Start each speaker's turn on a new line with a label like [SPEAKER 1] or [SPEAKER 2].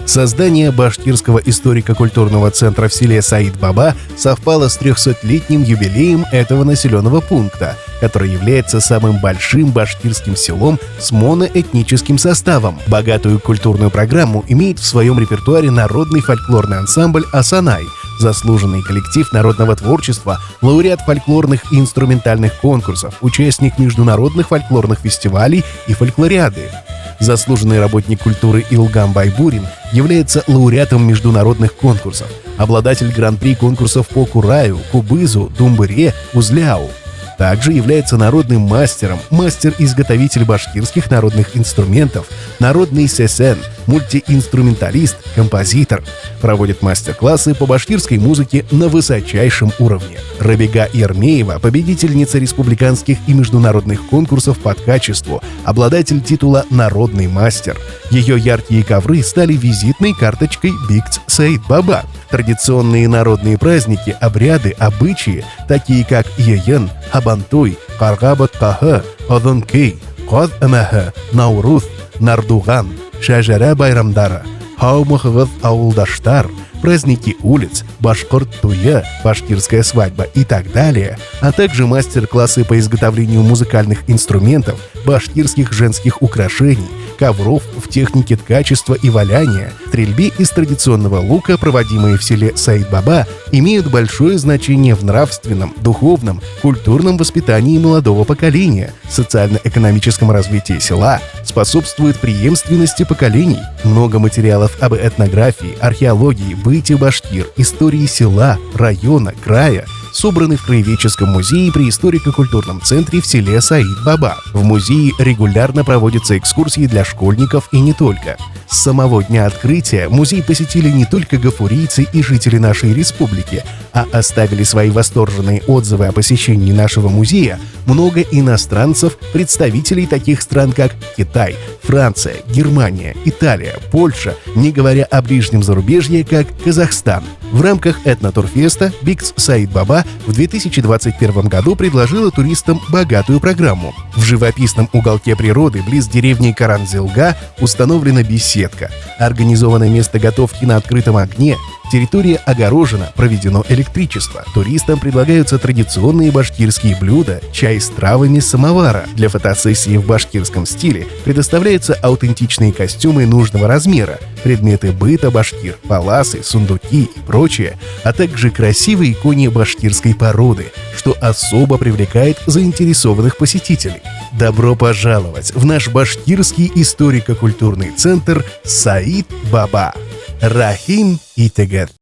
[SPEAKER 1] Создание Башкирского историко-культурного центра в селе Саид-Баба совпало с 300-летним юбилеем этого населенного пункта, который является самым большим башкирским селом с моноэтническим составом. Богатую культурную программу имеет в своем репертуаре народный фольклорный ансамбль «Асанай», заслуженный коллектив народного творчества, лауреат фольклорных и инструментальных конкурсов, участник международных фольклорных фестивалей и фольклориады. Заслуженный работник культуры Илгам Байбурин является лауреатом международных конкурсов, обладатель гран-при конкурсов по Кураю, Кубызу, Думбыре, Узляу. Также является народным мастером, мастер-изготовитель башкирских народных инструментов, народный сесен, мультиинструменталист, композитор. Проводит мастер-классы по башкирской музыке на высочайшем уровне. Рабига Ермеева, победительница республиканских и международных конкурсов по качеству, обладатель титула «Народный мастер». Ее яркие ковры стали визитной карточкой Бикц Саид-Баба. Традиционные народные праздники, обряды, обычаи, такие как Йен, Хабантуй, Каргабат-Каха, Одонкей, Код-Амаха, Наурус, Нардуган, Шажара Байрамдара, Хаумахгыз Аулдаштар, праздники улиц, Башкорт-Туя, башкирская свадьба и так далее, а также мастер-классы по изготовлению музыкальных инструментов, башкирских женских украшений, ковров в технике ткачества и валяния, стрельбе из традиционного лука, проводимые в селе Саид-Баба, имеют большое значение в нравственном, духовном, культурном воспитании молодого поколения, социально-экономическом развитии села, способствует преемственности поколений. Много материалов об этнографии, археологии, быте башкир, истории села, района, края собраны в Краеведческом музее при историко-культурном центре в селе Саид-Баба. В музее регулярно проводятся экскурсии для школьников и не только. С самого дня открытия музей посетили не только гафурийцы и жители нашей республики, а оставили свои восторженные отзывы о посещении нашего музея много иностранцев, представителей таких стран, как Китай, Франция, Германия, Италия, Польша, не говоря о ближнем зарубежье, как Казахстан. В рамках этнотурфеста Бикц Саид-Баба в 2021 году предложила туристам богатую программу. В живописном уголке природы близ деревни Каранзилга установлена беседка. Организовано место готовки на открытом огне. Территория огорожена, проведено электричество. Туристам предлагаются традиционные башкирские блюда, чай с травами самовара. Для фотосессии в башкирском стиле предоставляются аутентичные костюмы нужного размера, предметы быта башкир, паласы, сундуки и прочее, а также красивые кони башкирской породы, что особо привлекает заинтересованных посетителей. Добро пожаловать в наш башкирский историко-культурный центр Саид-Баба. Рахим и Тегет.